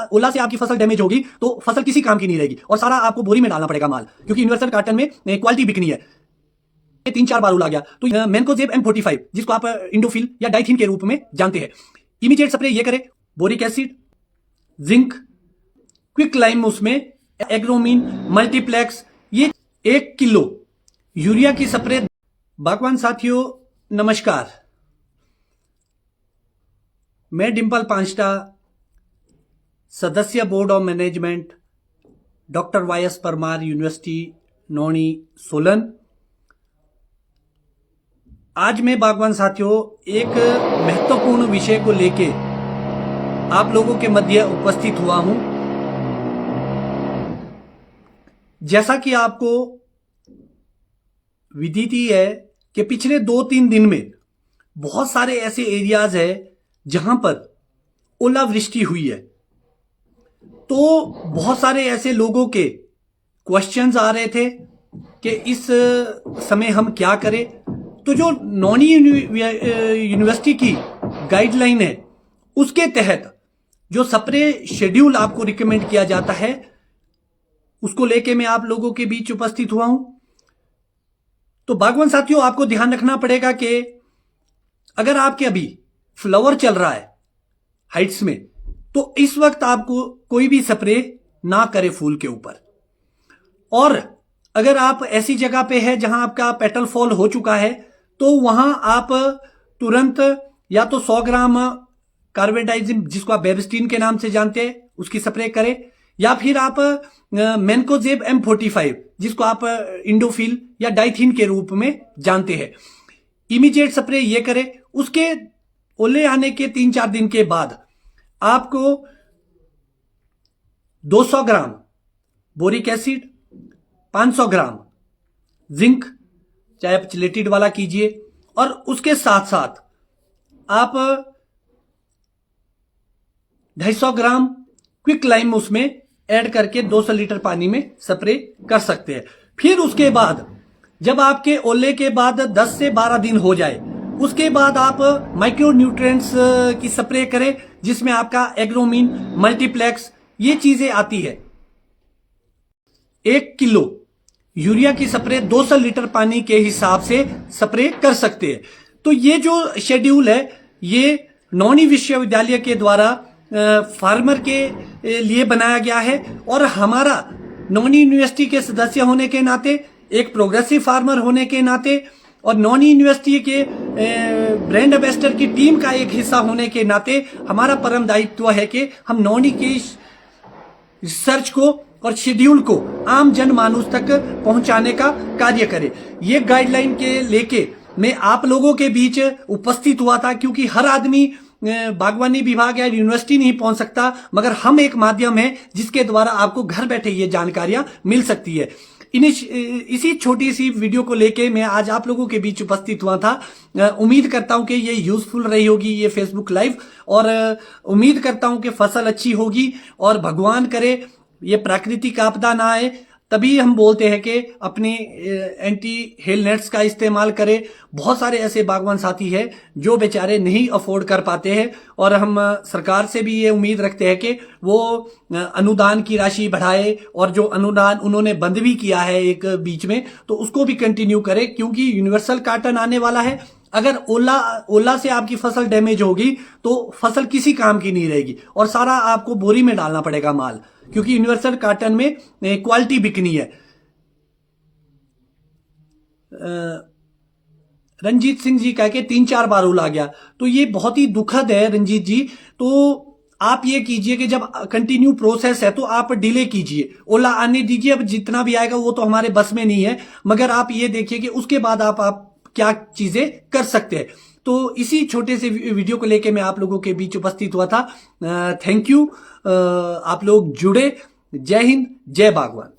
ओला से आपकी फसल डैमेज होगी तो फसल किसी काम की नहीं रहेगी और सारा आपको बोरी में डालना पड़ेगा माल, क्योंकि यूनिवर्सल कार्टन में क्वालिटी बिकनी है। 3-4 बार उला गया तो मैनकोजेब M45 जिसको आप इंडोफिल या डाइथिन के रूप में जानते हैं, इमीडिएट स्प्रे ये करे। Boric acid, zinc, quick lime, उसमें एग्रोमीन, मल्टीप्लेक्स, ये 1 किलो यूरिया की स्प्रे। बागवान साथियों नमस्कार, मैं डिंपल पांचटा, सदस्य board of management, doctor YS Parmar university Nauni Solan. आज मैं बागवान साथियों एक महत्वपूर्ण विषय को लेके आप लोगों के मध्य उपस्थित हुआ हूं। जैसा कि आपको विदित ही है कि पिछले 2-3 दिन में बहुत सारे ऐसे एरियाज है जहां पर ओलावृष्टि हुई है, तो बहुत सारे ऐसे लोगों के क्वेश्चंस आ रहे थे कि इस समय हम क्या करें। तो जो नौणी यूनिवर्सिटी की गाइडलाइन है उसके तहत जो स्प्रे शेड्यूल आपको रिकमेंड किया जाता है उसको लेके मैं आप लोगों के बीच उपस्थित हुआ हूं। तो बागवान साथियों आपको ध्यान रखना पड़ेगा कि अगर आपके अभी फ्लावर चल रहा है हाइट्स में, तो इस वक्त आपको कोई भी स्प्रे ना करे फूल के ऊपर। और अगर आप ऐसी जगह पे है जहां आपका पेटल फॉल हो चुका है तो वहां आप तुरंत या तो 100 ग्राम कार्बेंडाइजिम जिसको आप बेबिस्टीन के नाम से जानते हैं उसकी स्प्रे करें, या फिर आप मैनकोजेब M45 जिसको आप इंडोफिल या डाइथिन के रूप में जानते हैं, इमीडिएट स्प्रे ये करें। उसके ओले आने के 3-4 दिन के बाद आपको 200 ग्राम बोरिक एसिड, 500 ग्राम जिंक, चाहे आप चिलेटेड वाला कीजिए, और उसके साथ साथ आप 250 ग्राम क्विक लाइम उसमें ऐड करके 200 लीटर पानी में स्प्रे कर सकते हैं। फिर उसके बाद जब आपके ओले के बाद 10 से 12 दिन हो जाए उसके बाद आप माइक्रो न्यूट्रिएंट्स की स्प्रे करें जिसमें आपका एग्रोमीन, मल्टीप्लेक्स, ये चीजें आती है। 1 किलो यूरिया की स्प्रे 200 लीटर पानी के हिसाब से स्प्रे कर सकते हैं। तो ये जो शेड्यूल है ये नौणी विश्वविद्यालय के द्वारा फार्मर के लिए बनाया गया है, और हमारा नौणी यूनिवर्सिटी के सदस्य होने के नाते, एक प्रोग्रेसिव फार्मर होने के नाते और नौणी यूनिवर्सिटी के ब्रांड एम्बेसडर की टीम का एक हिस्सा होने के नाते हमारा परम दायित्व है कि हम नौणी की रिसर्च को और शेड्यूल को आम जनमानस तक पहुंचाने का कार्य करें। ये गाइडलाइन के लेके मैं आप लोगों के बीच उपस्थित हुआ था, क्योंकि हर आदमी बागवानी विभाग या यूनिवर्सिटी नहीं पहुंच सकता, मगर हम एक माध्यम है जिसके द्वारा आपको घर बैठे ये जानकारियां मिल सकती है। इसी छोटी सी वीडियो को लेके मैं आज आप लोगों के बीच उपस्थित हुआ था। उम्मीद करता हूं कि ये यूजफुल रही होगी ये फेसबुक लाइव, और उम्मीद करता हूं कि फसल अच्छी होगी, और भगवान करे ये प्राकृतिक आपदा ना आए। तभी हम बोलते हैं कि अपने एंटी हेल नेट्स का इस्तेमाल करें। बहुत सारे ऐसे बागवान साथी हैं जो बेचारे नहीं अफोर्ड कर पाते हैं, और हम सरकार से भी ये उम्मीद रखते हैं कि वो अनुदान की राशि बढ़ाए, और जो अनुदान उन्होंने बंद भी किया है एक बीच में तो उसको भी कंटिन्यू करे, क्योंकि यूनिवर्सल कार्टन आने वाला है। अगर ओला से आपकी फसल डैमेज होगी तो फसल किसी काम की नहीं रहेगी और सारा आपको बोरी में डालना पड़ेगा माल, क्योंकि यूनिवर्सल कार्टन में क्वालिटी बिकनी है। रंजीत सिंह जी कह के 3-4 बार उला गया, तो ये बहुत ही दुखद है रंजीत जी। तो आप ये कीजिए कि जब कंटिन्यू प्रोसेस है तो आप डिले कीजिए, ओला आने दीजिए। अब जितना भी आएगा वो तो हमारे बस में नहीं है, मगर आप ये देखिए कि उसके बाद आप क्या चीजें कर सकते हैं। तो इसी छोटे से वीडियो को लेके मैं आप लोगों के बीच उपस्थित हुआ था। थैंक यू, आप लोग जुड़े। जय हिंद, जय बागवान।